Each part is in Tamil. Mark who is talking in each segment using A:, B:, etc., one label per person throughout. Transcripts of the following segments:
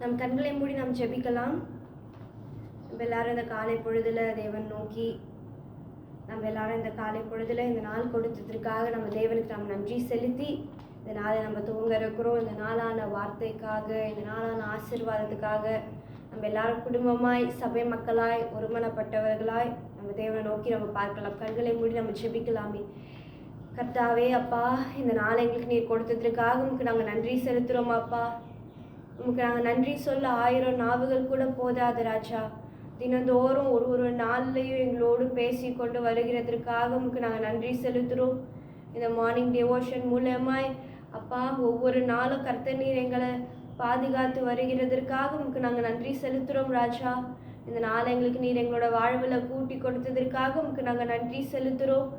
A: நம் கண்களை மூடி நாம் ஜெபிக்கலாம். நம்ம எல்லாரும் இந்த காலை பொழுதுல தேவன் நோக்கி நம்ம எல்லாரும் இந்த காலை பொழுதுல இந்த நாள் கொடுத்ததற்காக நம்ம தேவனுக்கு நாம் நன்றி செலுத்தி இந்த நாளை நம்ம துவங்க இருக்கிறோம். இந்த நாளான வார்த்தைக்காக, இந்த நாளான ஆசீர்வாதத்துக்காக நம்ம எல்லாரும் குடும்பமாய், சபை மக்களாய், ஒருமனப்பட்டவர்களாய் நம்ம தேவனை நோக்கி நம்ம பார்க்கலாம். கண்களை மூடி நம்ம ஜெபிக்கலாமே. கர்த்தாவே அப்பா, இந்த நாளை எங்களுக்கு நீர் கொடுத்ததற்காக உங்களுக்கு நாங்கள் நன்றி செலுத்துகிறோம் அப்பா. உங்களுக்கு நாங்கள் நன்றி சொல்ல 1000 நாவுகள் கூட போதாது ராஜா. தினந்தோறும் ஒரு நாள்லையும் எங்களோடு பேசி கொண்டு வருகிறதற்காக உங்களுக்கு நாங்கள் நன்றி செலுத்துகிறோம். இந்த மார்னிங் டிவோஷன் மூலமாய் அப்பா ஒவ்வொரு நாளும் கர்த்தர் நீர் எங்களை பாதுகாத்து வருகிறதற்காக உங்களுக்கு நாங்கள் நன்றி செலுத்துகிறோம் ராஜா. இந்த நாள் எங்களுக்கு நீர் எங்களோட வாழ்வில் கூட்டி கொடுத்ததற்காக உங்களுக்கு நாங்கள் நன்றி செலுத்துகிறோம்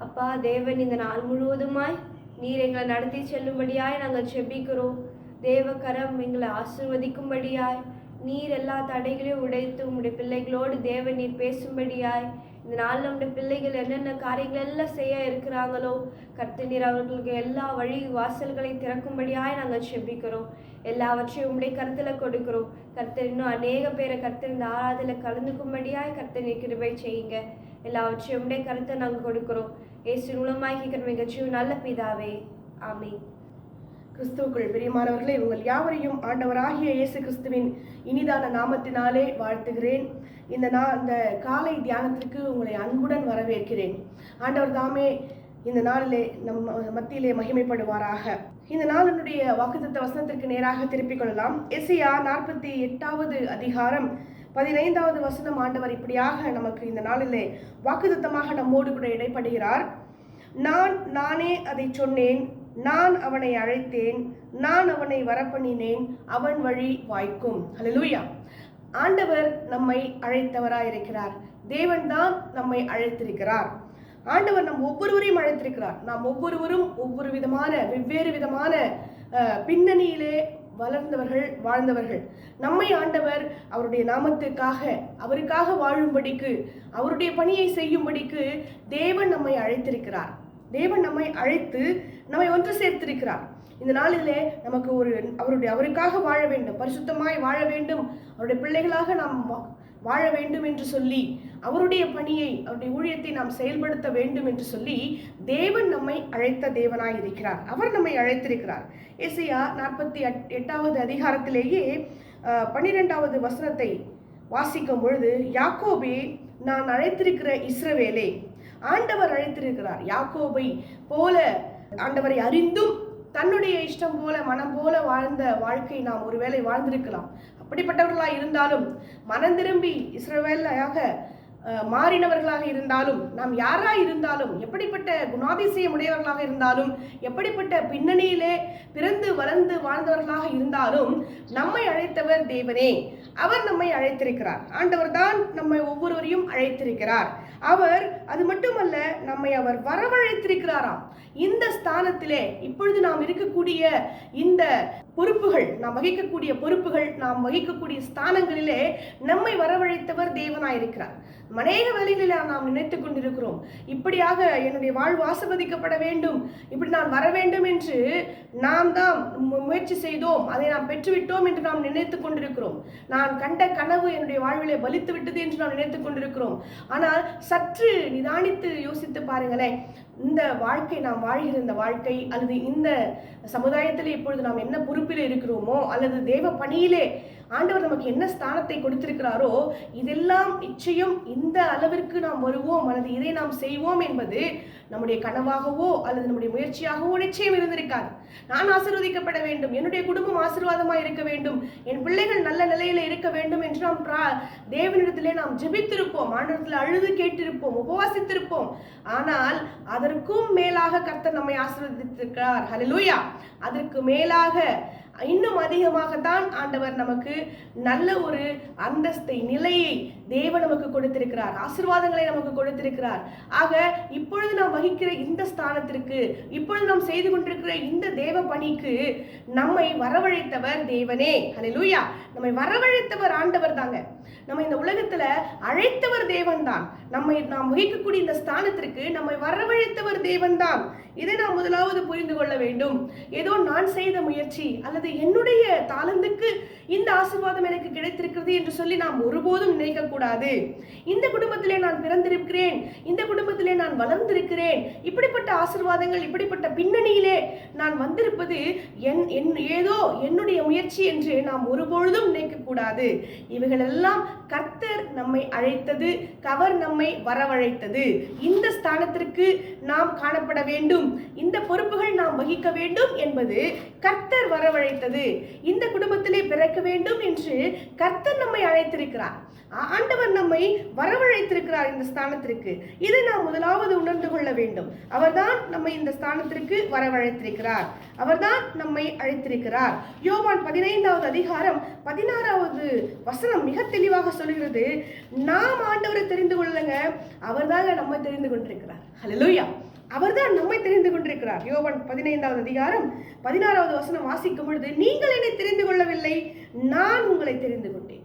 A: அப்பா. தேவன் இந்த நாள் முழுவதுமாய் நீர் எங்களை நடத்தி செல்லும்படியாய் நாங்கள் ஜெபிக்கிறோம். தேவகரம் எங்களை ஆசீர்வதிக்கும்படியாய் நீர் எல்லா தடைகளையும் உடைத்து உங்களுடைய பிள்ளைகளோடு தேவன் நீர் பேசும்படியாய் இந்த நாள் நம்முடைய பிள்ளைகள் என்னென்ன காரியங்கள் எல்லாம் செய்ய இருக்கிறாங்களோ கர்த்தர் நீர் அவர்களுக்கு எல்லா வழி வாசல்களை திறக்கும்படியாய் நாங்கள் ஜெபிக்கிறோம். எல்லாவற்றையும் உங்களுடைய கருத்தில் கொடுக்கிறோம். கர்த்தர் இன்னும் அநேக பேரை கர்த்தர் இந்த ஆராதனையில் கலந்துக்கும்படியாய் கர்த்தர் நீர் கிருபை செய்யுங்க. எல்லாவற்றையும் உங்களுடைய கருத்தை நாங்கள் கொடுக்கிறோம். இயேசு மூலமாய் கேட்கிற மிக ஜீவ நல்ல பிதாவே, ஆமென்.
B: கிறிஸ்துவுக்குள் பிரியமானவர்களே, உங்கள் யாவரையும் ஆண்டவராகிய இயேசு கிறிஸ்துவின் இனிதான நாமத்தினாலே வாழ்த்துகிறேன். இந்த காலை தியானத்திற்கு உங்களை அன்புடன் வரவேற்கிறேன். ஆண்டவர் தாமே இந்த நாளிலே நம்ம மத்தியிலே மகிமைப்படுவாராக. இந்த நாளினுடைய வாக்குத்தத்த வசனத்திற்கு நேராக திருப்பிக் கொள்ளலாம். எசையா 48வது அதிகாரம் 15வது வசனம். ஆண்டவர் இப்படியாக நமக்கு இந்த நாளிலே வாக்குத்தத்தமாக நம்மோடு கூட இடைப்படுகிறார். நானே அதை சொன்னேன், நான் அவனை அழைத்தேன், நான் அவனை வரப்பண்ணினேன், அவன் வழி வாய்க்கும். ஹல்லேலூயா. ஆண்டவர் நம்மை அழைத்தவராயிருக்கிறார். தேவன் தான் நம்மை அழைத்திருக்கிறார். ஆண்டவர் நம் ஒவ்வொருவரையும் அழைத்திருக்கிறார். நாம் ஒவ்வொருவரும் ஒவ்வொரு விதமான வெவ்வேறு விதமான பின்னணியிலே வளர்ந்தவர்கள், வாழ்ந்தவர்கள். நம்மை ஆண்டவர் அவருடைய நாமத்துக்காக, அவருக்காக வாழும்படிக்கு, அவருடைய பணியை செய்யும்படிக்கு தேவன் நம்மை அழைத்திருக்கிறார். தேவன் நம்மை அழைத்து நம்மை ஒன்று சேர்த்திருக்கிறார். இந்த நாளிலே நமக்கு அவருக்காக வாழ வேண்டும், பரிசுத்தமாய் வாழ வேண்டும், அவருடைய பிள்ளைகளாக நாம் வாழ வேண்டும் என்று சொல்லி, அவருடைய பணியை, அவருடைய ஊழியத்தை நாம் செயல்படுத்த வேண்டும் என்று சொல்லி தேவன் நம்மை அழைத்த தேவனாய் இருக்கிறார். அவர் நம்மை அழைத்திருக்கிறார். எசையா 48வது அதிகாரத்திலேயே 12வது வசனத்தை வாசிக்கும் பொழுது, யாக்கோபே, நான் அழைத்திருக்கிற இஸ்ரவேலே. ஆண்டவர் அழைத்திருக்கிறார். யாக்கோபை போல ஆண்டவரை அறிந்தும் தன்னுடைய இஷ்டம் போல, மனம் போல வாழ்ந்த வாழ்க்கை நாம் ஒருவேளை வாழ்ந்திருக்கலாம். அப்படிப்பட்டவர்களாக இருந்தாலும், மனம் திரும்பி இஸ்ரவேலாக மாறினவர்களாக இருந்தாலும், நாம் யாராக இருந்தாலும், எப்படிப்பட்ட குணாதிசயம் உடையவர்களாக இருந்தாலும், எப்படிப்பட்ட பின்னணியிலே பிறந்து வளர்ந்து வாழ்ந்தவர்களாக இருந்தாலும், நம்மை அழைத்தவர் தேவனே. அவர் நம்மை அழைத்திருக்கிறார். ஆண்டவர் தான் நம்மை ஒவ்வொருவரையும் அழைத்திருக்கிறார். அவர் அது மட்டுமல்ல, நம்மை அவர் வரவழைத்திருக்கிறாராம். இந்த ஸ்தானத்திலே இப்பொழுது நாம் இருக்கக்கூடிய இந்த பொறுப்புகள், நாம் வகிக்கக்கூடிய பொறுப்புகள், நாம் வகிக்கக்கூடிய ஸ்தானங்களிலே நம்மை வரவழைத்தவர் தேவனாயிருக்கிறார். அநேக வேளைகளில் நாம் நினைத்துக் கொண்டிருக்கிறோம், இப்படியாக என்னுடைய வாழ்வு ஆசீர்வதிக்கப்பட வேண்டும், இப்படி நான் வர வேண்டும் என்று நாம் தான் முயற்சி செய்தோம், அதை நாம் பெற்றுவிட்டோம் என்று நாம் நினைத்துக் கொண்டிருக்கிறோம். நான் கண்ட கனவு என்னுடைய வாழ்விலே பலித்து விட்டது என்று நாம் நினைத்துக் கொண்டிருக்கிறோம். ஆனால் சற்று நிதானித்து யோசித்து பாருங்களேன். இந்த வாழ்க்கை, நாம் வாழ்கிற இந்த வாழ்க்கை, அல்லது இந்த சமுதாயத்தில் இப்பொழுது நாம் என்ன பொறுப்பில் இருக்கிறோமோ, அல்லது தேவ பணியிலே ஆண்டவர் நமக்கு என்ன ஸ்தானத்தை கொடுத்திருக்கிறாரோ, இதெல்லாம் நிச்சயம் இந்த அளவிற்கு நாம் வருவோம், அல்லது இதை நாம் செய்வோம் என்பது நம்முடைய கனவாகவோ அல்லது நம்முடைய முயற்சியாகவோ நிச்சயம் இருந்திருக்காது. நான் ஆசீர்வதிக்கப்பட வேண்டும், என்னுடைய குடும்பம் ஆசீர்வாதமாக இருக்க வேண்டும், என் பிள்ளைகள் நல்ல நிலையில இருக்க வேண்டும் என்று நாம் தேவனிடத்திலே நாம் ஜெபித்திருப்போம், ஆண்டவரிடத்தில் அழுது கேட்டிருப்போம், உபவாசித்திருப்போம். ஆனால் அதற்கும் மேலாக கர்த்தர் நம்மை ஆசீர்வதித்திருக்கிறார். ஹல்லேலூயா. அதற்கு மேலாக இன்னும் அதிகமாகத்தான் ஆண்டவர் நமக்கு நல்ல ஒரு அந்தஸ்தை, நிலையை தேவன் நமக்கு கொடுத்திருக்கிறார், ஆசீர்வாதங்களை நமக்கு கொடுத்திருக்கிறார். ஆக இப்பொழுது நாம் வகிக்கிற இந்த ஸ்தானத்திற்கு, இப்பொழுது நாம் செய்து கொண்டிருக்கிற இந்த தேவ பணிக்கு நம்மை வரவழைத்தவர் தேவனே. ஹல்லேலூயா. நம்மை வரவழைத்தவர் ஆண்டவர் தாங்க. நம்ம இந்த உலகத்துல அழைத்தவர் தேவன் தான். நாம் வகிக்கக்கூடிய இந்த ஸ்தானத்திற்கு நம்மை வரவழைத்தவர் தேவன் தான். இதை நாம் முதலாவது புரிந்து கொள்ள வேண்டும். ஏதோ நான் செய்த முயற்சி அல்லது அல்லது என்னுடைய தாளந்துக்கு இந்த ஆசீர்வாதம் எனக்கு கிடைத்திருக்கிறது என்று சொல்லி நாம் ஒருபோதும் நினைக்க கூடாது. இந்த குடும்பத்திலே நான் பிறந்திருக்கிறேன், இந்த குடும்பத்திலே நான் வளர்ந்திருக்கிறேன், இப்படிப்பட்ட ஆசீர்வாதங்கள், இப்படிப்பட்ட பின்னணியிலே நான் வந்திருப்பது ஏதோ என்னுடைய முயற்சி என்று நாம் ஒருபொழுதும் நினைக்க கூடாது. இவைகளெல்லாம் கர்த்தர் நம்மை அழைத்தது, அவர் நம்மை வரவழைத்தது. இந்த ஸ்தானத்திற்கு நாம் காணப்பட வேண்டும், இந்த பொறுப்புகள் நாம் வகிக்க வேண்டும் என்பது கர்த்தர் வரவழைத்தது. இந்த குடும்பத்திலே பிறக்க வேண்டும் என்று கர்த்தர் நம்மை அழைத்திருக்கிறார். ஆண்டவர் நம்மை வரவழைத்திருக்கிறார் இந்த ஸ்தானத்திற்கு. இதை நாம் முதலாவது உணர்ந்து கொள்ள வேண்டும். அவர்தான் நம்மை இந்த ஸ்தானத்திற்கு வரவழைத்திருக்கிறார், அவர்தான் நம்மை அழைத்திருக்கிறார். யோவான் 15வது அதிகாரம் 16வது வசனம் மிக தெளிவாக சொல்கிறது, நாம் ஆண்டவரை தெரிந்து கொள்ளுங்க, அவர்தாங்க நம்மை தெரிந்து கொண்டிருக்கிறார். ஹல்லேலூயா, அவர்தான் நம்மை தெரிந்து கொண்டிருக்கிறார். யோவான் 15வது அதிகாரம் 16வது வசனம் வாசிக்கும் பொழுது, நீங்கள் என்னை தெரிந்து கொள்ளவில்லை, நான் உங்களை தெரிந்து கொண்டேன்,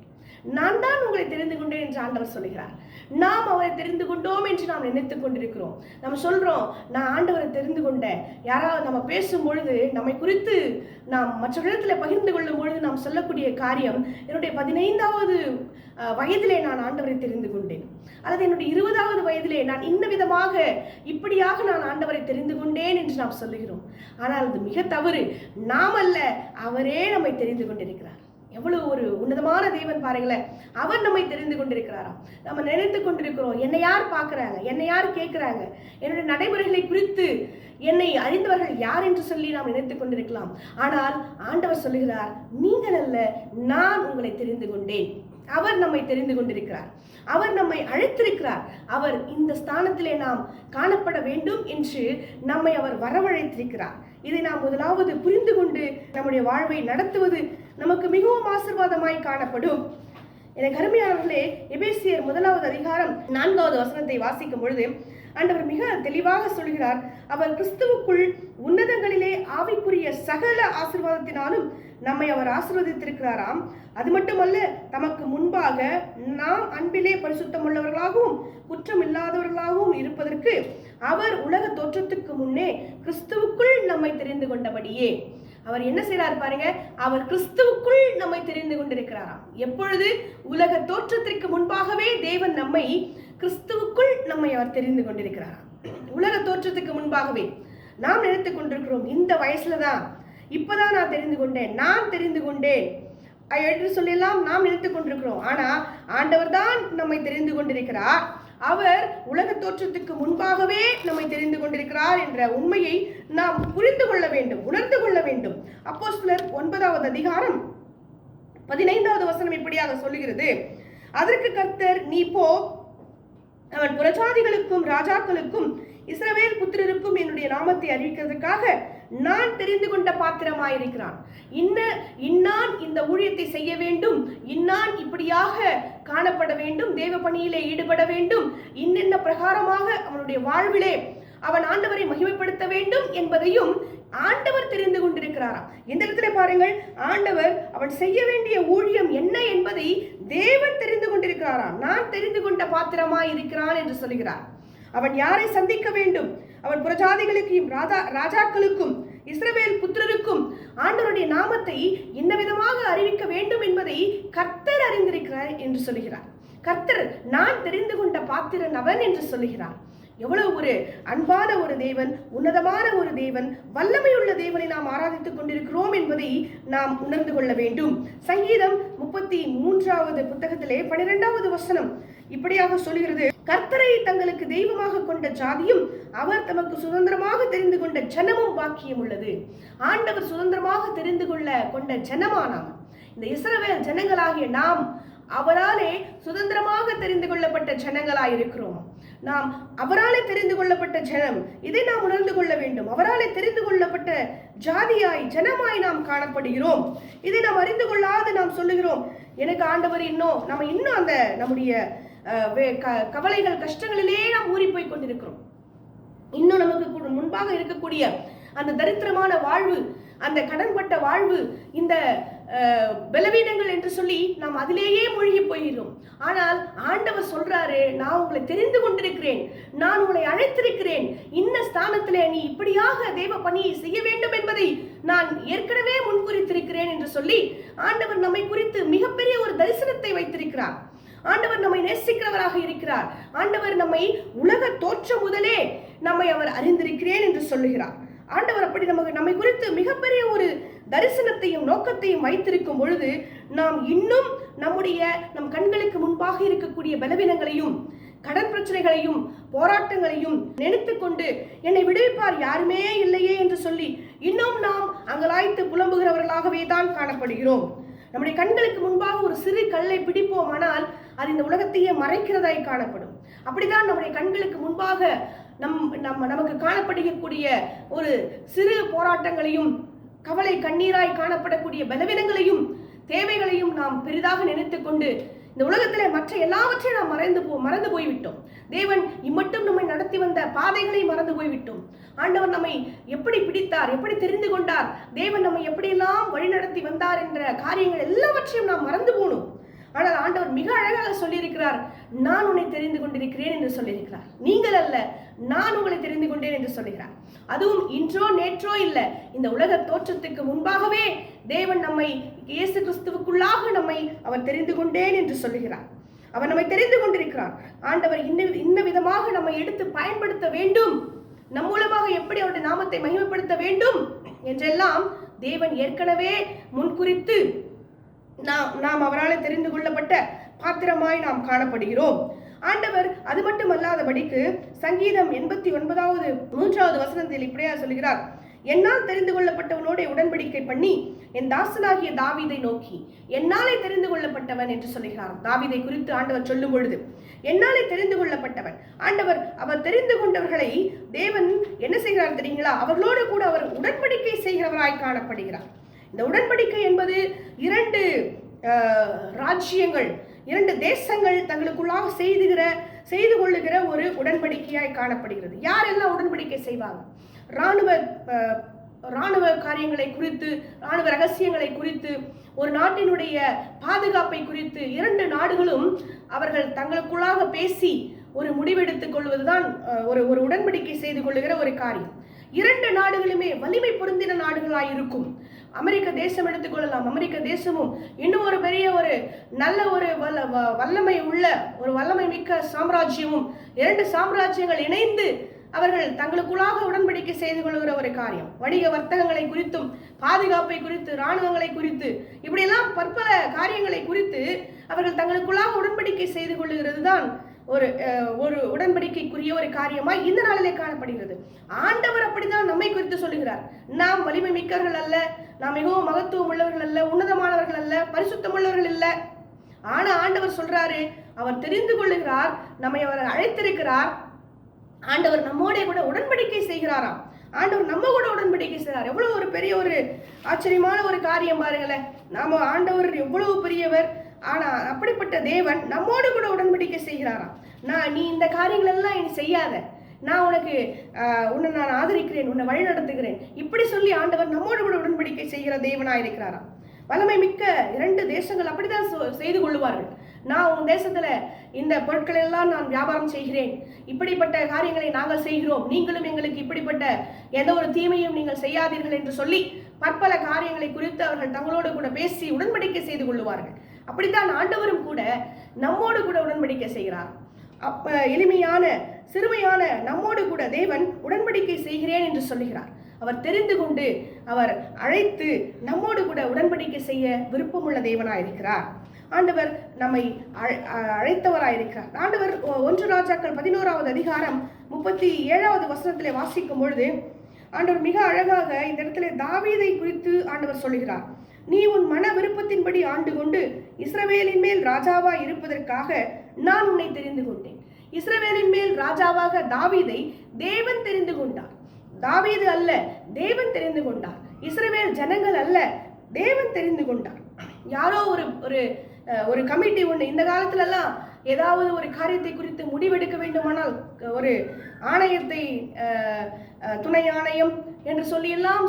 B: நான் தான் உங்களை தெரிந்து கொண்டேன் என்று ஆண்டவர் சொல்கிறார். நாம் அவரை தெரிந்து கொண்டோம் என்று நாம் நினைத்துக் கொண்டிருக்கிறோம். நம்ம சொல்றோம், நான் ஆண்டவரை தெரிந்து கொண்டேன். யாராவது நம்ம பேசும் பொழுது, நம்மை குறித்து நாம் மற்றவர்களிடத்தில் பகிர்ந்து கொள்ளும் பொழுது நாம் சொல்லக்கூடிய காரியம், என்னுடைய 15வது வயதிலே நான் ஆண்டவரை தெரிந்து கொண்டேன், அல்லது என்னுடைய 20வது வயதிலே நான் இந்த விதமாக இப்படியாக நான் ஆண்டவரை தெரிந்து கொண்டேன் என்று நாம் சொல்லுகிறோம். ஆனால் அது மிக தவறு. நாம் அல்ல, அவரே நம்மை தெரிந்து கொண்டிருக்கிறார். எவ்வளவு ஒரு உன்னதமான தேவன் பாருங்களேன். அவர் நம்மை தெரிந்து கொண்டிருக்கிறாராம். நம்ம நினைத்து கொண்டிருக்கிறோம், என்னை யார் பார்க்கிறாங்க, என்னை யார் கேட்கிறாங்க, என்னுடைய நடைமுறைகளை குறித்து என்னை அறிந்தவர்கள் யார் என்று சொல்லி நாம் நினைத்துக் கொண்டிருக்கலாம். ஆனால் ஆண்டவர் சொல்லுகிறார், நீங்கள் அல்ல, நான் உங்களை தெரிந்து கொண்டேன். அவர் நம்மை தெரிந்து கொண்டிருக்கிறார், அவர் நம்மை அழைத்திருக்கிறார், அவர் இந்த ஸ்தானத்திலே நாம் காணப்பட வேண்டும் என்று நம்மை அவர் வரவழைத்திருக்கிறார். இதை நாம் முதலாவது புரிந்து கொண்டு நம்முடைய வாழ்வை நடத்துவது நமக்கு மிகவும் ஆசீர்வாதமாய் காணப்படும். எனக்கு அருமையானவர்களே, எபேசியர் 1வது அதிகாரம் 4வது வசனத்தை வாசிக்கும் பொழுது ஆண்டவர் மிக தெளிவாக சொல்கிறார், அவர் கிறிஸ்துவுக்குள் உன்னதங்களிலே ஆவிக்குரிய சகல ஆசீர்வாதத்தினாலும் நம்மை அவர் ஆசீர்வதித்திருக்கிறாராம். அது மட்டுமல்ல, தமக்கு முன்பாக நாம் அன்பிலே பரிசுத்தம் உள்ளவர்களாகவும் குற்றம் இல்லாதவர்களாகவும் இருப்பதற்கு அவர் உலக தோற்றத்துக்கு முன்னே கிறிஸ்துவுக்குள் நம்மை தெரிந்து கொண்டபடியே. அவர் என்ன செய்யறார் பாருங்க, அவர் கிறிஸ்துவுக்குள் நம்மை தெரிந்து கொண்டிருக்கிறாராம். எப்பொழுது? உலக தோற்றத்திற்கு முன்பாகவே தேவன் நம்மை கிறிஸ்துவுக்குள் நம்மை அவர் தெரிந்து கொண்டிருக்கிறாராம். உலக தோற்றத்துக்கு முன்பாகவே நாம் நினைத்துக் கொண்டிருக்கிறோம், இந்த வயசுலதான், இப்பதான் நான் தெரிந்து கொண்டேன், நான் தெரிந்து கொண்டேன் என்று சொல்லலாம் நாம் நினைத்துக் கொண்டிருக்கிறோம். ஆனா ஆண்டவர் தான் நம்மை தெரிந்து கொண்டிருக்கிறார். அவர் உலக தோற்றத்துக்கு முன்பாகவே நம்மை தெரிந்து கொண்டிருக்கிறார் என்ற உண்மையை நாம் புரிந்து கொள்ள வேண்டும், உணர்ந்து கொள்ள வேண்டும். அப்போஸ்தலர் 9வது அதிகாரம் 15வது வசனம் இப்படியாக சொல்லுகிறது, அதற்கு கர்த்தர், நீ போ, அவன் புறஜாதிகளுக்கும் ராஜாக்களுக்கும் இஸ்ரவேல் புத்திரருக்கும் என்னுடைய நாமத்தை அறிவிக்கிறதுக்காக நான் தெரிந்து கொண்ட பாத்திரமாயிருக்கிறான். இன்னான் இந்த ஊழியத்தை செய்ய வேண்டும், இன்னான் இப்படியாக காணப்பட வேண்டும், தேவ பணியிலே ஈடுபட வேண்டும், இன்னென்ன பிரகாரமாக அவனுடைய வாழ்விலே அவன் ஆண்டவரை மகிமைப்படுத்த வேண்டும் என்பதையும் ஆண்டவர் தெரிந்து கொண்டிருக்கிறாராம். இந்த இடத்துல பாருங்கள், ஆண்டவர் அவன் செய்ய வேண்டிய ஊழியம் என்ன என்பதை தேவன் தெரிந்து கொண்டிருக்கிறாராம். நான் தெரிந்து கொண்ட பாத்திரமாய் இருக்கிறான் என்று சொல்கிறார். அவன் யாரை சந்திக்க வேண்டும்? அவன் புறஜாதிகளுக்கும் ராஜாக்களுக்கும் இஸ்ரவேல் புத்திரருக்கும் ஆண்டவருடைய நாமத்தை இந்த விதமாக அறிவிக்க வேண்டும் என்பதை கர்த்தர் அறிந்திருக்கிறார் என்று சொல்கிறார். கர்த்தர் நான் தெரிந்து கொண்ட பாத்திரன் அவன் என்று சொல்கிறார். எவ்வளவு ஒரு அன்பான ஒரு தேவன், உன்னதமான ஒரு தேவன், வல்லமையுள்ள தேவனை நாம் ஆராதித்துக் கொண்டிருக்கிறோம் என்பதை நாம் உணர்ந்து கொள்ள வேண்டும். சங்கீதம் 33வது புத்தகத்திலே 12வது வசனம் இப்படியாக சொல்கிறது, கர்த்தரை தங்களுக்கு தெய்வமாக கொண்ட ஜாதியும் அவர் தமக்கு சுதந்திரமாக தெரிந்து கொண்ட ஜனமும் பாக்கியம் உள்ளது. ஆண்டவர் சுதந்திரமாக தெரிந்து கொண்ட ஜனமானாம் இந்த இஸ்ரவேல் ஜனங்களாகிய நாம் அவராலே சுதந்திரமாக தெரிந்து கொள்ளப்பட்ட ஜனங்களாய் இருக்கிறோம். நாம் அவராலே தெரிந்து கொள்ளப்பட்ட ஜனம், இதை நாம் உணர்ந்து கொள்ள வேண்டும். அவராலே தெரிந்து கொள்ளப்பட்ட ஜாதியாய் ஜனமாய் நாம் காணப்படுகிறோம். இதை நாம் அறிந்து கொள்ளாது நாம் சொல்லுகிறோம், எனக்கு ஆண்டவர் நம்ம இன்னும் அந்த நம்முடைய கவலைகள் கஷ்டங்களிலே நாம் ஊறி போய் கொண்டிருக்கிறோம். இன்னும் நமக்கு முன்பாக இருக்கக்கூடிய அந்த தரித்திரமான வாழ்வு, அந்த கடன்பட்ட வாழ்வு, இந்த பலவீனங்கள் என்று சொல்லி நாம் அதிலேயே மூழ்கி போகிறோம். ஆனால் ஆண்டவர் சொல்றாரு, நான் உங்களை தெரிந்து கொண்டிருக்கிறேன், நான் உங்களை அழைத்திருக்கிறேன், இன்ன ஸ்தானத்திலே நீ இப்படியாக தேவ பணியை செய்ய வேண்டும் என்பதை நான் ஏற்கனவே முன்குறித்திருக்கிறேன் என்று சொல்லி ஆண்டவர் நம்மை குறித்து மிகப்பெரிய ஒரு தரிசனத்தை வைத்திருக்கிறார். ஆண்டவர் நம்மை நேசிக்கிறவராக இருக்கிறார். ஆண்டவர் நம்மை உலக தோற்றம் முதலே நம்மை அவர் அறிந்திருக்கிறேன் என்று சொல்லுகிறார். ஆண்டவர் அப்படி நம்மை குறித்து மிகப்பெரிய ஒரு தரிசனத்தையும் நோக்கத்தையும் வைத்திருக்கும் பொழுது நாம் இன்னும் நம் கண்களுக்கு முன்பாக இருக்கக்கூடிய பலவீனங்களையும் கடன் பிரச்சனைகளையும் போராட்டங்களையும் நினைத்து கொண்டு என்னை விடுவிப்பார் யாருமே இல்லையே என்று சொல்லி இன்னும் நாம் அங்கலாய்த்து புலம்புகிறவர்களாகவே தான் காணப்படுகிறோம். நம்முடைய கண்களுக்கு முன்பாக ஒரு சிறு கல்லை பிடிப்போம், ஆனால் அது இந்த உலகத்தையே மறைக்கிறதாய் காணப்படும். அப்படிதான் நம்முடைய கண்களுக்கு முன்பாக நமக்கு காணப்படக்கூடிய ஒரு சிறு போராட்டங்களையும் கவலை கண்ணீராய் காணப்படக்கூடிய பலவீனங்களையும் தேவைகளையும் நாம் பெரிதாக நினைத்து கொண்டு இந்த உலகத்திலே மற்ற எல்லாவற்றையும் நாம் மறந்து போய்விட்டோம். தேவன் இம்மட்டும் நம்மை நடத்தி வந்த பாதைகளை மறந்து போய்விட்டோம். ஆண்டவர் நம்மை எப்படி பிடித்தார், எப்படி தெரிந்து கொண்டார், தேவன் நம்மை எப்படியெல்லாம் வழிநடத்தி வந்தார் என்ற காரியங்கள் எல்லாவற்றையும் நாம் மறந்து போனோம். ஆனால் ஆண்டவர் மிக அழகாக சொல்லியிருக்கிறார், நான் உன்னை தெரிந்து கொண்டிருக்கிறேன் என்று சொல்லியிருக்கிறார். நீங்கள் அல்ல, நான் உங்களை தெரிந்து கொண்டேன் என்று சொல்லுகிறார். அதுவும் இன்றோ நேற்றோ இல்லை, இந்த உலக தோற்றத்துக்கு முன்பாகவே தேவன் நம்மை இயேசு கிறிஸ்துவுக்குள்ளாக நம்மை அவர் தெரிந்து கொண்டேன் என்று சொல்லுகிறார். அவர் நம்மை தெரிந்து கொண்டிருக்கிறார். ஆண்டவர் இந்த விதமாக நம்மை எடுத்து பயன்படுத்த வேண்டும், நம் மூலமாக எப்படி அவருடைய நாமத்தை மகிமைப்படுத்த வேண்டும் என்றெல்லாம் தேவன் ஏற்கனவே முன்குறித்து நாம் அவரால் தெரிந்து கொள்ளப்பட்ட பாத்திரமாய் நாம் காணப்படுகிறோம். ஆண்டவர் அது மட்டும் அல்லாதபடிக்கு சங்கீதம் 89:3 வசனத்தில் இப்படியா சொல்கிறார், என்னால் தெரிந்து கொள்ளப்பட்டவனோட உடன்படிக்கை பண்ணி என் தாசனாகிய தாவீதை நோக்கி என்னாலே தெரிந்து கொள்ளப்பட்டவன் என்று சொல்கிறார். தாவீதை குறித்து ஆண்டவர் சொல்லும் பொழுது என்னாலே தெரிந்து கொள்ளப்பட்டவன், அவர் தெரிந்து கொண்டவர்களை தேவன் என்ன செய்கிறார் தெரியுங்களா? அவர்களோடு கூட அவர் உடன்படிக்கை செய்கிறவராய் காணப்படுகிறார். இந்த உடன்படிக்கை என்பது 2 ராஜ்யங்கள், 2 தேசங்கள் தங்களுக்குள்ளாக செய்து கொள்ளுகிற ஒரு உடன்படிக்கையாய் காணப்படுகிறது. யாரெல்லாம் உடன்படிக்கை செய்வாங்க? இராணுவ காரியங்களை குறித்து, இராணுவ ரகசியங்களை குறித்து, ஒரு நாட்டினுடைய பாதுகாப்பை குறித்து 2 நாடுகளும் அவர்கள் தங்களுக்குள்ளாக பேசி ஒரு முடிவெடுத்துக் கொள்வதுதான் ஒரு உடன்படிக்கை செய்து கொள்ளுகிற ஒரு காரியம். 2 நாடுகளுமே வலிமை பொருந்தின நாடுகளாய் இருக்கும். அமெரிக்க தேசம் எடுத்துக்கொள்ளலாம். அமெரிக்க தேசமும் இன்னும் ஒரு பெரிய ஒரு நல்ல ஒரு வல்லமை மிக்க சாம்ராஜ்யமும், 2 சாம்ராஜ்யங்கள் இணைந்து அவர்கள் தங்களுக்குள்ளாக உடன்படிக்கை செய்து கொள்கிற ஒரு காரியம். வணிக வர்த்தகங்களை குறித்தும், பாதுகாப்பை குறித்து, இராணுவங்களை குறித்து, இப்படியெல்லாம் பற்பல காரியங்களை குறித்து அவர்கள் தங்களுக்குள்ளாக உடன்படிக்கை செய்து கொள்ளுகிறது தான் ஒரு உடன்படிக்கைக்குரிய ஒரு காரியமாய் இந்த நாளிலே காணப்படுகிறது. ஆண்டவர் அப்படிதான் நம்மை குறித்து சொல்லுகிறார். நாம் வலிமை மிக்கவர்கள் அல்ல, நாம் மிகவும் மகத்துவம் உள்ளவர்கள் அல்ல, உன்னதமானவர்கள் அல்ல, பரிசுத்தம் உள்ளவர்கள் இல்ல. ஆனா ஆண்டவர் சொல்றாரு, அவர் தெரிந்து கொள்ளுகிறார், நம்மை அவர் அழைத்திருக்கிறார். ஆண்டவர் நம்மோட கூட உடன்படிக்கை செய்கிறாராம். ஆண்டவர் நம்ம கூட உடன்படிக்கை செய்கிறார். எவ்வளவு ஒரு பெரிய ஒரு ஆச்சரியமான ஒரு காரியம் பாருங்களேன். நாம ஆண்டவர் எவ்வளவு பெரியவர், ஆனா அப்படிப்பட்ட தேவன் நம்மோடு கூட உடன்படிக்கை செய்கிறாராம். நீ இந்த காரியங்கள் எல்லாம் இனி செய்யாத, நான் உன்னை நான் ஆதரிக்கிறேன், உன்னை வழி நடத்துகிறேன், இப்படி சொல்லி ஆண்டவர் நம்மோடு கூட உடன்படிக்கை செய்கிற தேவனாய் இருக்கிறாராம். வல்லமை மிக்க 2 தேசங்கள் அப்படிதான் செய்து கொள்ளுவார்கள். நான் உன் தேசத்துல இந்த பொருட்களை எல்லாம் நான் வியாபாரம் செய்கிறேன், இப்படிப்பட்ட காரியங்களை நாங்கள் செய்கிறோம், நீங்களும் எங்களுக்கு இப்படிப்பட்ட எந்த ஒரு தீமையும் நீங்கள் செய்யாதீர்கள் என்று சொல்லி பற்பல காரியங்களை குறித்து அவர்கள் தங்களோடு கூட பேசி உடன்படிக்கை செய்து கொள்ளுவார்கள். அப்படித்தான் ஆண்டவரும் கூட நம்மோடு கூட உடன்படிக்கை செய்கிறார். எளிமையான சிறுமையான நம்மோடு கூட தேவன் உடன்படிக்கை செய்கிறேன் என்று சொல்லுகிறார். அவர் தெரிந்து கொண்டு அவர் அழைத்து நம்மோடு கூட உடன்படிக்கை செய்ய விருப்பமுள்ள தேவனாயிருக்கிறார். ஆண்டவர் நம்மை அழைத்தவராயிருக்கிறார். ஆண்டவர் 1 ராஜாக்கள் 11வது அதிகாரம் 37வது வசனத்திலே வாசிக்கும் பொழுது ஆண்டவர் மிக அழகாக இந்த இடத்துல தாவீதை குறித்து ஆண்டவர் சொல்லுகிறார். நீ உன் மன விருப்பத்தின்படி ஆண்டு கொண்டு இஸ்ரவேலின் மேல் ராஜாவா இருப்பதற்காக நான் உன்னை தெரிந்து கொண்டேன். இஸ்ரவேலின் மேல் ராஜாவாக தாவீதை தேவன் தெரிந்து கொண்டார். தாவீது அல்ல, தேவன் தெரிந்து கொண்டார். இஸ்ரவேல் ஜனங்கள் அல்ல, தேவன் தெரிந்து கொண்டார். யாரோ ஒரு கமிட்டி ஒன்று, இந்த காலத்துல எல்லாம் ஏதாவது ஒரு காரியத்தை குறித்து முடிவெடுக்க வேண்டுமானால் ஒரு ஆணையத்தை, துணை ஆணையம் என்று சொல்லி எல்லாம்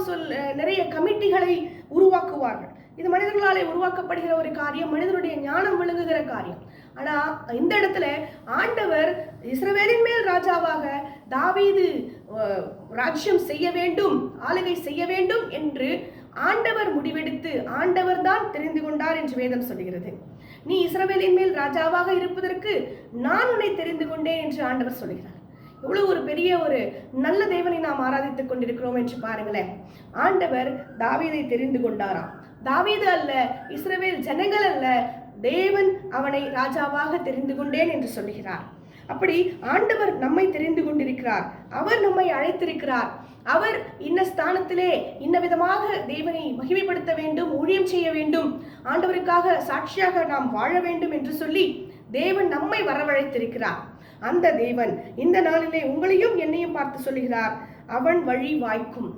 B: நிறைய கமிட்டிகளை உருவாக்குவார்கள். இது மனிதர்களாலே உருவாக்கப்படுகிற ஒரு காரியம், மனிதனுடைய ஞானம் விளங்குகிற காரியம். ஆனா இந்த இடத்துல ஆண்டவர் இஸ்ரவேலின் மேல் ராஜாவாக தாவீது ராஜ்யம் செய்ய வேண்டும், ஆளுகை செய்ய வேண்டும் என்று ஆண்டவர் முடிவெடுத்து ஆண்டவர் தான் தெரிந்து கொண்டார் என்று வேதம் சொல்கிறது. நீ இஸ்ரவேலின் மேல் ராஜாவாக இருப்பதற்கு நான் உன்னை தெரிந்து கொண்டேன் என்று ஆண்டவர் சொல்கிறார். எவ்வளவு ஒரு பெரிய ஒரு நல்ல தேவனை நாம் ஆராதித்துக் கொண்டிருக்கிறோம் என்று பாருங்களேன். ஆண்டவர் தாவீதை தெரிந்து கொண்டாராம். தாவீது அல்ல, இஸ்ரவேல் ஜனங்கள் அல்ல, தேவன் அவனை ராஜாவாக தெரிந்து கொண்டேன் என்று சொல்கிறார். அப்படி ஆண்டவர் நம்மை தெரிந்து கொண்டிருக்கிறார். அவர் நம்மை அழைத்திருக்கிறார். அவர் இன்ன ஸ்தானத்திலே இன்ன விதமாக தேவனை மகிமைப்படுத்த வேண்டும், ஊழியம் செய்ய வேண்டும், ஆண்டவருக்காக சாட்சியாக நாம் வாழ வேண்டும் என்று சொல்லி தேவன் நம்மை வரவழைத்திருக்கிறார். அந்த தேவன் இந்த நாளிலே உங்களையும் என்னையும் பார்த்து சொல்லுகிறார், அவன் வழி வாய்க்கும்.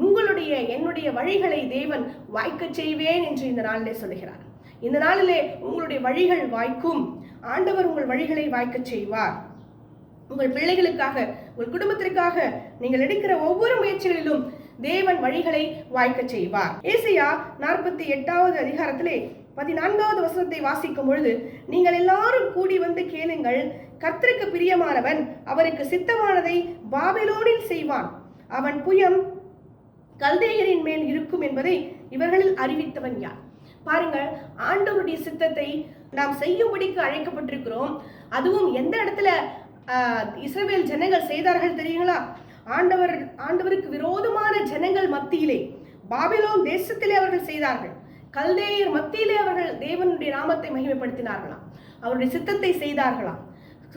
B: உங்களுடைய என்னுடைய வழிகளை தேவன் வாய்க்க செய்வேன் என்று இந்த நாளிலே சொல்லுகிறார். இந்த நாளிலே உங்களுடைய வழிகள் வாய்க்கும். ஆண்டவர் உங்கள் வழிகளை வாய்க்க செய்வார். உங்கள் பிள்ளைகளுக்காக, உங்கள் குடும்பத்திற்காக நீங்கள் எடுக்கிற ஒவ்வொரு முயற்சிகளிலும் தேவன் வழிகளை வாய்க்க செய்வார். ஏசாயா 48வது அதிகாரத்திலே 14வது வசனத்தை வாசிக்கும் பொழுது, நீங்கள் எல்லாரும் கூடி வந்து கேளுங்கள், கர்த்தருக்கு பிரியமானவன் அவருக்கு சித்தமானதை பாபிலோனில் செய்வான், அவன் புயம் கல்தேயரின் மேல் இருக்கும் என்பதை இவர்களில் அறிவித்தவன் யார்? பாருங்கள், ஆண்டவருடைய சித்தத்தை நாம் செய்யும்படிக்கு அழைக்கப்பட்டிருக்கிறோம். அதுவும் எந்த இடத்துல இஸ்ரவேல் ஜனங்கள் செய்தார்கள் தெரியுங்களா? ஆண்டவருக்கு விரோதமான ஜனங்கள் மத்தியிலே, பாபிலோன் தேசத்திலே அவர்கள் செய்தார்கள். கல்தேயர் மத்தியிலே அவர்கள் தேவனுடைய நாமத்தை மகிமைப்படுத்தினார்களாம், அவருடைய சித்தத்தை செய்தார்களாம்.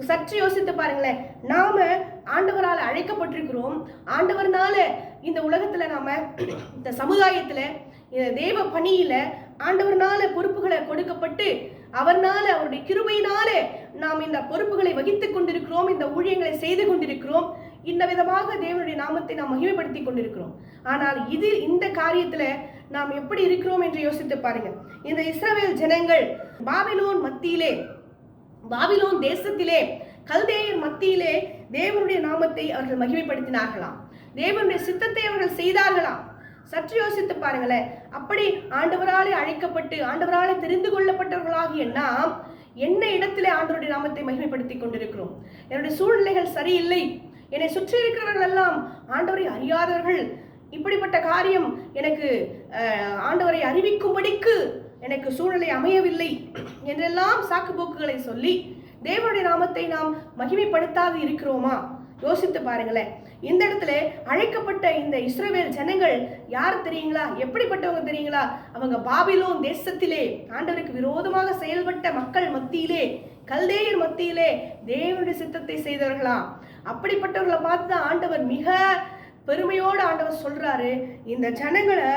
B: சற்று யோசித்து பாருங்களேன். நாம ஆண்டவரால் அழைக்கப்பட்டிருக்கிறோம். ஆண்டவர்னால இந்த உலகத்துல நாம, இந்த சமுதாயத்துல, இந்த தேவ பணியில ஆண்டவர்னால பொறுப்புகளை கொடுக்கப்பட்டு, அவர்னால, அவருடைய கிருபையினால நாம் இந்த பொறுப்புகளை வகித்துக் கொண்டிருக்கிறோம், இந்த ஊழியங்களை செய்து கொண்டிருக்கிறோம். இந்த விதமாக தேவனுடைய நாமத்தை நாம் மகிமைப்படுத்தி கொண்டிருக்கிறோம். ஆனால் இந்த காரியத்துல நாம் எப்படி இருக்கிறோம் என்று யோசித்து பாருங்க. இந்த இஸ்ரவேல் ஜனங்கள் பாபிலோன் மத்தியிலே, பாபிலோன் தேசத்திலே, கல்தேயர் மத்தியிலே தேவனுடைய நாமத்தை அவர்கள் மகிமைப்படுத்தினார்களாம். தேவனுடைய சித்தத்தை அவர்கள் செய்தார்களாம். சற்று யோசித்து பாருங்களேன். அப்படி ஆண்டவராலே அழைக்கப்பட்டு ஆண்டவராலே தெரிந்து கொள்ளப்பட்டவர்களாகிய நாம் என்ன இடத்திலே ஆண்டவருடைய நாமத்தை மகிமைப்படுத்தி கொண்டிருக்கிறோம்? என்னுடைய சூழ்நிலைகள் சரியில்லை, என்னை சுற்றி இருக்கிறவர்கள் எல்லாம் ஆண்டவரை அறியாதவர்கள், இப்படிப்பட்ட காரியம் எனக்கு ஆண்டவரை அறிவிக்கும்படிக்கு எனக்கு சூழ்நிலை அமையவில்லை என்றெல்லாம் சாக்கு போக்குகளை சொல்லி தேவனுடைய நாமத்தை நாம் மகிமைப்படுத்தாது இருக்கிறோமா? யோசித்து பாருங்களேன். இந்த இடத்துல அழைக்கப்பட்ட இந்த இஸ்ரவேல் ஜனங்கள் யார் தெரியுங்களா? எப்படிப்பட்டவங்க தெரியுங்களா? அவங்க பாபிலோன் தேசத்திலே ஆண்டவருக்கு விரோதமாக செயல்பட்ட மக்கள் மத்தியிலே, கல்தேயர் மத்தியிலே தேவனுடைய சித்தத்தை செய்தவர்களாம். அப்படிப்பட்டவர்களை பார்த்து ஆண்டவர் மிக பெருமையோடு ஆண்டவர் சொல்றாரு, இந்த ஜனங்களை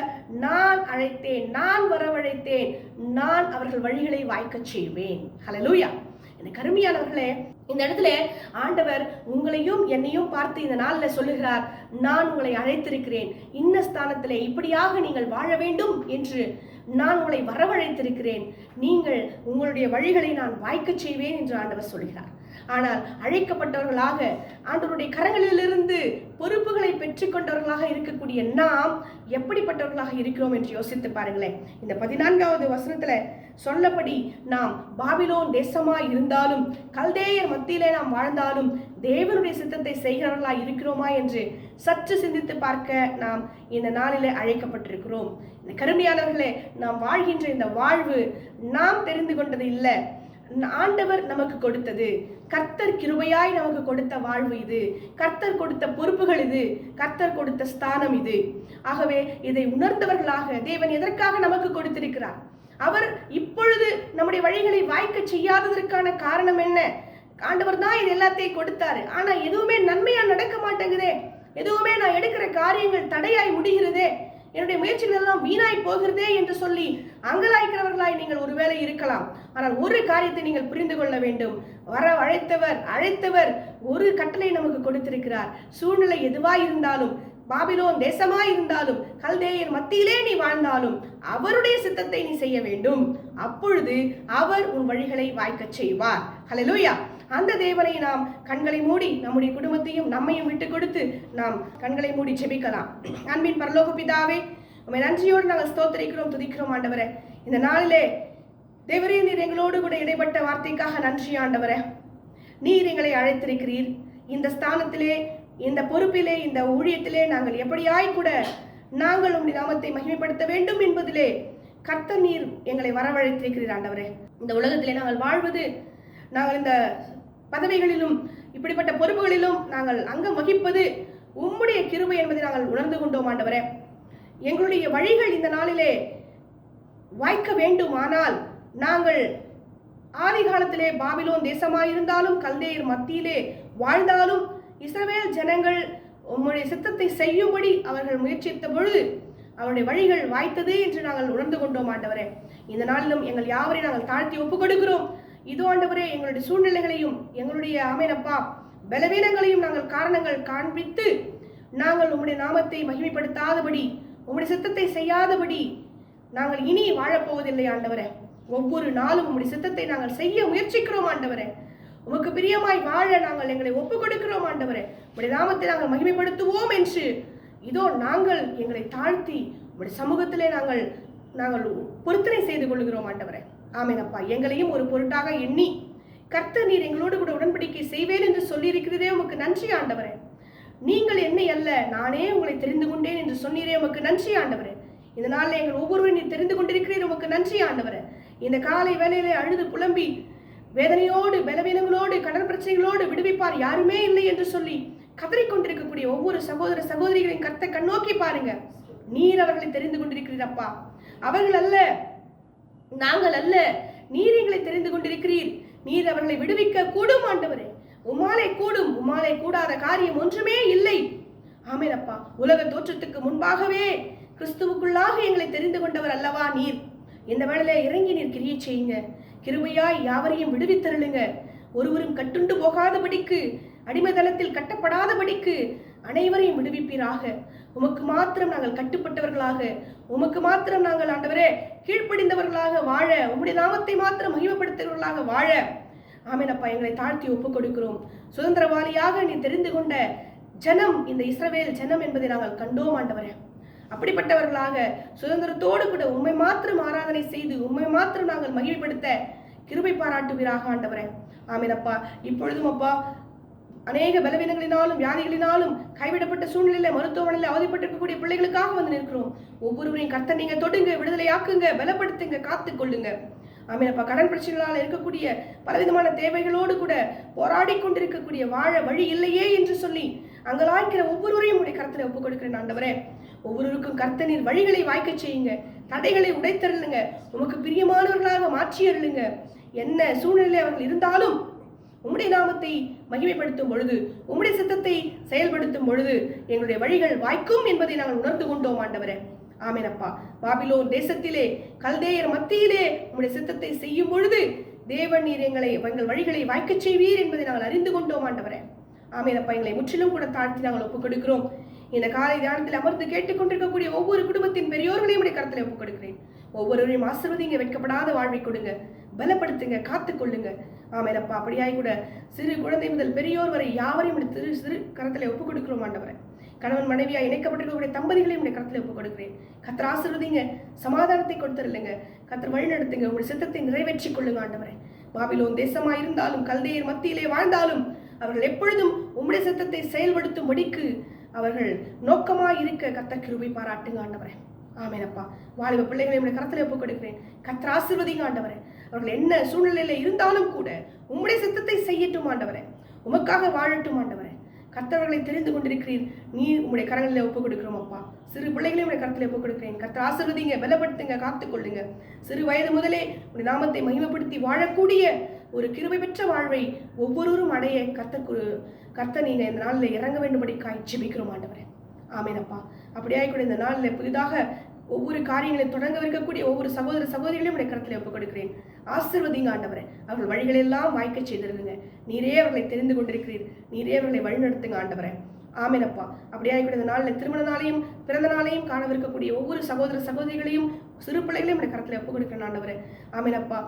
B: நான் அழைத்தேன், நான் வரவழைத்தேன், நான் அவர்கள் வழிகளை வாய்க்க செய்வேன். ஹல்லேலூயா. எனக்கு அருமையானவர்களே, இந்த இடத்துல ஆண்டவர் உங்களையும் என்னையும் பார்த்து இந்த நாளில் சொல்லுகிறார், நான் உங்களை அழைத்திருக்கிறேன், இன்ன ஸ்தானத்திலே இப்படியாக நீங்கள் வாழ வேண்டும் என்று நான் உங்களை வரவழைத்திருக்கிறேன், நீங்கள் உங்களுடைய வழிகளை நான் வாய்க்க செய்வேன் என்று ஆண்டவர் சொல்கிறார். ஆனால் அழைக்கப்பட்டவர்களாக ஆண்டவருடைய கரங்களிலிருந்து பொறுப்புகளை பெற்றுக்கொண்டவர்களாக இருக்கக்கூடிய நாம் எப்படிப்பட்டவர்களாக இருக்கிறோம் என்று யோசித்து பாருங்களேன். இந்த 14வது வசனத்துல சொல்லபடி நாம் பாபிலோன் தேசமா இருந்தாலும், கல்தேயர் மத்தியிலே நாம் வாழ்ந்தாலும் தேவனுடைய சித்தத்தை செய்கிறவர்களாக இருக்கிறோமா என்று சற்று சிந்தித்து பார்க்க நாம் இந்த நாளிலே அழைக்கப்பட்டிருக்கிறோம். இந்த கருமையானவர்களே, நாம் வாழ்கின்ற இந்த வாழ்வு நாம் தெரிந்து கொண்டது இல்லை, ஆண்டவர் நமக்கு கொடுத்தது. கர்த்தர் கிருபையாய் நமக்கு கொடுத்த வாழ்வு இது, கர்த்தர் கொடுத்த பொறுப்புகள் இது, கர்த்தர் கொடுத்த ஸ்தானம் இது. ஆகவே இதை உணர்ந்தவர்களாக தேவன் எதற்காக நமக்கு கொடுத்திருக்கிறார்? அவர் இப்பொழுது நம்முடைய வழிகளை வாய்க்க செய்யாததற்கான காரணம் என்ன? ஆண்டவர் தான் இது எல்லாத்தையும் கொடுத்தாரு, ஆனா எதுவுமே நன்மையா நடக்க மாட்டேங்குதே, எதுவுமே நான் எடுக்கிற காரியங்கள் தடையாய் முடிகிறதே, என்னுடைய முயற்சிகள் எல்லாம் வீணாய் போகிறதே என்று சொல்லி அங்கலாய்க்கிறவர்களாய் நீங்கள் ஒருவேளை இருக்கலாம். ஆனால் ஒரு காரியத்தை நீங்கள் புரிந்து கொள்ள வேண்டும், அழைத்தவர் ஒரு கட்டளை நமக்கு கொடுத்திருக்கிறார். சூழ்நிலை எதுவாய் இருந்தாலும், பாபிலோன் தேசமாய் இருந்தாலும், கல்தேயர் மத்தியிலே நீ வாழ்ந்தாலும் அவருடைய சித்தத்தை நீ செய்ய வேண்டும். அப்பொழுது அவர் உன் வழிகளை வாய்க்க செய்வார். ஹல்லேலூயா. அந்த தேவனை நாம் கண்களை மூடி நம்முடைய குடும்பத்தையும் நம்மையும் விட்டு கொடுத்து நாம் கண்களை மூடி ஜெபிக்கலாம். அன்பின் பரலோக பிதாவே, உம்மை நன்றியோடு நாங்கள் ஸ்தோத்திரிக்கிறோம், துதிக்கிறோம் ஆண்டவரே. இந்த நாளிலே தேவரே, நீர் எங்களோடு கூட இடைப்பட்ட வார்த்தைக்காக நன்றி ஆண்டவரே. நீர் எங்களை அழைத்திருக்கிறீர். இந்த ஸ்தானத்திலே, இந்த பொறுப்பிலே, இந்த ஊழியத்திலே நாங்கள் எப்படியாய் கூட நாங்கள் உம்முடைய நாமத்தை மகிமைப்படுத்த வேண்டும் என்பதிலே கர்த்தர் நீர் எங்களை வரவழைத்திருக்கிறீர் ஆண்டவரே. இந்த உலகத்திலே நாங்கள் வாழ்வது, நாங்கள் இந்த பதவிகளிலும் இப்படிப்பட்ட பொறுப்புகளிலும் நாங்கள் அங்கம் வகிப்பது உம்முடைய கிருபை என்பதை நாங்கள் உணர்ந்து கொண்டோம் ஆண்டவரே. எங்களுடைய வழிகள் இந்த நாளிலே வாய்க்க வேண்டுமானால் நாங்கள் ஆதி காலத்திலே பாபிலோன் தேசமாயிருந்தாலும் கல்தேயர் மத்தியிலே வாழ்ந்தாலும் இஸ்ரவேல் ஜனங்கள் உம்முடைய சித்தத்தை செய்யும்படி அவர்கள் முயற்சித்த பொழுது அவருடைய வழிகள் வாய்த்தது என்று நாங்கள் உணர்ந்து கொண்டோம் ஆண்டவரே. இந்த நாளிலும் எங்கள் யாவரையும் நாங்கள் தாழ்த்தி ஒப்புக் கொடுக்கிறோம். இதோ ஆண்டவரே, எங்களுடைய சூழ்நிலைகளையும் எங்களுடைய ஆமெனப்பா பலவீனங்களையும் நாங்கள் காரணங்கள் காண்பித்து நாங்கள் உம்முடைய நாமத்தை மகிமைப்படுத்தாதபடி, உம்முடைய சித்தத்தை செய்யாதபடி நாங்கள் இனி வாழப்போவதில்லை ஆண்டவரே. ஒவ்வொரு நாளும் உம்முடைய சித்தத்தை நாங்கள் செய்ய முயற்சிக்கிறோம் ஆண்டவரே. உமக்கு பிரியமாய் வாழ நாங்கள் எங்களை ஒப்புக் கொடுக்கிறோம் ஆண்டவரே. உம்முடைய நாமத்தை நாங்கள் மகிமைப்படுத்துவோம் என்று இதோ நாங்கள் எங்களை தாழ்த்தி உம்முடைய சமூகத்திலே நாங்கள் பொருத்தனை செய்து கொள்கிறோம் ஆண்டவரே. ஆமெனப்பா, எங்களையும் ஒரு பொருட்டாக எண்ணி கர்த்தர் நீர் எங்களோடு கூட உடன்படிக்கை செய்வேன் என்று சொல்லியிருக்கிறதே உமக்கு நன்றி ஆண்டவரே. நீங்கள் என்னை அல்ல, நானே உங்களை தெரிந்து கொண்டேன் என்று சொன்னீரே, உமக்கு நன்றி ஆண்டவரே. இந்த நாளில் எங்கள் ஒவ்வொருவரும் நீர் தெரிந்து கொண்டிருக்கிறீர், உமக்கு நன்றி ஆண்டவரே. இந்த காலை வேளையிலே அழுது புலம்பி வேதனையோடு பலவீனங்களோடு கடன் பிரச்சனைகளோடு விடுவிப்பார் யாருமே இல்லை என்று சொல்லி கதறிக்கொண்டிருக்கக்கூடிய ஒவ்வொரு சகோதர சகோதரிகளையும் கர்த்தர் கண்ணோக்கி பாருங்க. நீர் அவர்களை தெரிந்து கொண்டிருக்கிறீர் அப்பா. அவர்கள் அல்ல, நாங்கள் அல்ல, நீர் எங்களை தெரிந்து கொண்டிருக்கிறீர். நீர் அவர்களை விடுவிக்க கூடும் ஆண்டவரே. உம்மாலே கூடும், உம்மாலே கூடாத காரியம் ஒன்றுமே இல்லை. ஆமெனப்பா, உலக தோற்றத்துக்கு முன்பாகவே கிறிஸ்துவுக்குள்ளாக எங்களை தெரிந்து கொண்டவர் அல்லவா நீர். இந்த வேளையிலே இறங்கி நீர் கிரியை செய்யுங்க. கிருபையாய் யாவரையும் விடுவித்தருளுங்க. ஒருவரும் கட்டுண்டு போகாதபடிக்கு, அடிமைதளத்தில் கட்டப்படாதபடிக்கு அனைவரையும் விடுவிப்பீராக. உமக்கு மாத்திரம் நாங்கள் கட்டுப்பட்டவர்களாக, உமக்கு மாத்திரம் நாங்கள் ஆண்டவரே கீழ்ப்படிந்தவர்களாக வாழ, உம்முடைய நாமத்தை மாத்திரம் மகிமைப்படுத்துகிறவர்களாக வாழ ஆமெனப்பா எங்களை தாழ்த்தி ஒப்புக் கொடுக்கிறோம். சுதந்திரவாளியாக நீ தெரிந்து கொண்ட ஜனம் இந்த இஸ்ரவேல் ஜனம் என்பதை நாங்கள் கண்டோம் ஆண்டவரே. அப்படிப்பட்டவர்களாக சுதந்திரத்தோடு கூட உம்மை மாத்திரம் ஆராதனை செய்து உம்மை மாத்திரம் நாங்கள் மகிமைப்படுத்த கிருபை பாராட்டுவீராக ஆண்டவரே. ஆமெனப்பா, இப்பொழுதும் அப்பா அநேக பலவீனங்களினாலும் வியாதிகளினாலும் கைவிடப்பட்ட சூழ்நிலையில மருத்துவமனையில் அவதிப்பட்டிருக்கக்கூடிய பிள்ளைகளுக்காக வந்து நிற்கிறோம். ஒவ்வொருவரையும் கர்த்தர் நீங்க தொடுங்க, விடுதலையாக்குங்க, பலப்படுத்துங்க, காத்துக் கொள்ளுங்க. ஆமெனப்பா, கடன் பிரச்சனைகளால் இருக்கக்கூடிய பலவிதமான தேவைகளோடு கூட போராடி கொண்டிருக்கக்கூடிய வாழ வழி இல்லையே என்று சொல்லி அங்கலாய்க்கிற ஒவ்வொருவரையும் உடைய கர்த்தரை ஒப்புக் கொடுக்கிறேன் ஆண்டவரே. ஒவ்வொருவருக்கும் கர்த்தர் நீர் வழிகளை வாய்க்க செய்யுங்க, தடைகளை உடைத்தருளுங்க, உமக்கு பிரியமானவர்களாக மாற்றி அருளுங்க. என்ன சூழ்நிலை அவர்கள் இருந்தாலும் உம்முடைய நாமத்தை மகிமைப்படுத்தும் பொழுது, உம்முடைய சித்தத்தை செயல்படுத்தும் பொழுது எங்களுடைய வழிகள் வாய்க்கும் என்பதை நாங்கள் உணர்ந்து கொண்டோம் ஆண்டவரே. ஆமெனப்பா, பாபிலோன் தேசத்திலே கல்தேயர் மத்தியிலே உம்முடைய சித்தத்தை செய்யும் பொழுது தேவன் நீர் எங்கள் வழிகளை வாய்க்க செய்வீர் என்பதை நாங்கள் அறிந்து கொண்டோம் ஆண்டவரே. ஆமெனப்பா, எங்களை முற்றிலும் கூட தாழ்த்தி நாங்கள் ஒப்புக் கொடுக்கிறோம். இந்த காலை தியானத்தில் அமர்ந்து கேட்டுக்கொண்டிருக்கக்கூடிய ஒவ்வொரு குடும்பத்தின் பெரியோர்களையும் உடைய கருத்தில் ஒப்புக் கொடுக்கிறேன். ஒவ்வொருவரையும் ஆசீர்வதிங்க, வெட்கப்படாத வாழ்வை கொடுங்க, பலப்படுத்துங்க, காத்துக்கொள்ளுங்க. ஆமெனப்பா, அப்படியாய் கூட சிறு குழந்தை முதல் பெரியோர் வரை யாவரையும் சிறு கரத்தில் ஒப்புக் கொடுக்கிறோம் ஆண்டவரே. கணவன் மனைவியா இணைக்கப்பட்டிருக்கக்கூடிய தம்பதிகளையும் உடைய கருத்தில் ஒப்புக் கொடுக்கிறேன். கர்த்தர் ஆசீர்வதிங்க, சமாதானத்தை கொடுத்துருங்க, கர்த்தர் வழி நடத்துங்க, உங்களுடைய சித்தத்தை நிறைவேற்றிக் கொள்ளுங்க ஆண்டவரே. பாபிலோன் தேசமா இருந்தாலும் கல்தேயர் மத்தியிலே வாழ்ந்தாலும் அவர்கள் எப்பொழுதும் உம்முடைய சித்தத்தை செயல்படுத்தும்படிக்கு அவர்கள் நோக்கமாய் இருக்க கர்த்தர் கிருபை பாராட்டுங்க ஆண்டவரே. ஆமெனப்பா, வாலிப பிள்ளைகளை உடைய கரத்தில் ஒப்புக் கொடுக்கிறேன். கர்த்தர் ஆசீர்வதிங்க ஆண்டவரே. அவர்கள் என்ன சூழ்நிலையில இருந்தாலும் கூட உம்முடைய சித்தத்தை செய்யட்டும் ஆண்டவரே, உமக்காக வாழட்டும் ஆண்டவரே. கர்த்தர்களை தெரிந்து கொண்டிருக்கிறீர், நீ உம்முடைய கரங்களில் ஒப்புக் கொடுக்கிறோம் அப்பா. சிறு பிள்ளைகளையும் உடைய கரத்தில் ஒப்புக் கொடுக்கிறேன். கர்த்தர் ஆசீர்வதிங்க, பலப்படுத்துங்க, காத்துக்கொள்ளுங்க. சிறு வயது முதலே உடைய நாமத்தை மகிமைப்படுத்தி வாழக்கூடிய ஒரு கிருபை பெற்ற வாழ்வை ஒவ்வொருவரும் அடைய கர்த்தர் நீங்க இந்த நாளில் இறங்க வேண்டும்படி ஜெபிக்கிறோம் ஆண்டவரே. ஆமெனப்பா, அப்படியாய் கூட இந்த நாளில் புதிதாக ஒவ்வொரு காரியங்களை தொடங்கவிருக்கக்கூடிய ஒவ்வொரு சகோதர சகோதரிகளையும் உடைய கரத்தில் ஒப்புக் கொடுக்கிறேன். ஆசீர்வதிங்க ஆண்டவரே. அவர்கள் வழிகளெல்லாம் வாய்க்க செய்திருங்க. நீரே அவர்களை தெரிந்து கொண்டிருக்கிறீர், நீரே அவர்களை வழிநடத்துங்க ஆண்டவரே. ஆமெனப்பா, அப்படியாய் கூட இந்த நாளில் திருமண நாளையும் பிறந்த நாளையும் காணவிருக்கக்கூடிய ஒவ்வொரு சகோதர சகோதரிகளையும் சிறு பிள்ளைகளையும் உடைய கரத்தில் ஒப்புக் கொடுக்கிறேன் ஆண்டவரே. ஆமெனப்பா,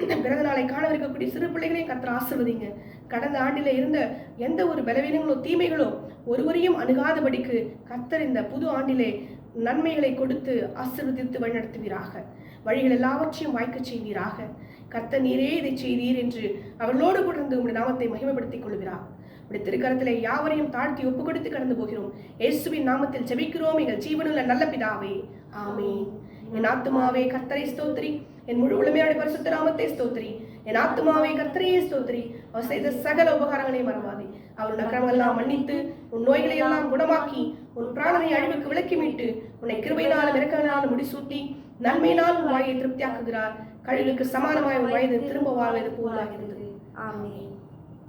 B: பிறந்த நாளை காணவிருக்கக்கூடிய சிறு பிள்ளைகளையும் கர்த்தர் ஆசீர்வதிங்க. கடந்த ஆண்டில இருந்த எந்த ஒரு பலவீனங்களோ தீமைகளோ ஒருவரையும் அணுகாதபடிக்கு கர்த்தர் இந்த புது ஆண்டிலே நன்மைகளை கொடுத்து ஆசீர்வதித்து வழிநடத்துவீராக. வழிகள் எல்லாவற்றையும் வாய்க்கச் செய்வீராக. கர்த்தர் நீரே இதை செய்தீர் என்று அவர்களோடு கூட இருந்து உங்களுடைய நாமத்தை மகிமைப்படுத்திக் கொள்கிறார். உடைய திருக்கரத்திலே யாவரையும் தாழ்த்தி ஒப்பு கொடுத்து கடந்து போகிறோம். இயேசுவின் நாமத்தில் ஜெபிக்கிறோம் எங்கள் ஜீவனுள்ள நல்ல பிதாவே, ஆமென். என் ஆத்துமாவே கர்த்தரை ஸ்தோத்திரி, என் முழு உளமையான பரிசுத்த நாமத்தை ஸ்தோத்திரி. என் ஆத்துமாவே கர்த்தரையே ஸ்தோத்திரி, அவர் செய்த சகல உபகாரங்களையும் மறவாதே. அவருடைய அக்கிரமங்கள் எல்லாம் மன்னித்து உன் நோய்களை எல்லாம் குணமாக்கி உன் பிராணனை அழிவுக்கு விலக்கி மீட்டு உன்னை கிருபையினாலும் இரக்கங்களாலும் முடிசூட்டி நன்மையினால் உன் வாயை திருப்தியாக்குகிறார். கழுகுக்கு சமானமாய் உன் வயது திரும்ப வாழ்வது போலாகிறது.
A: ஆமென்.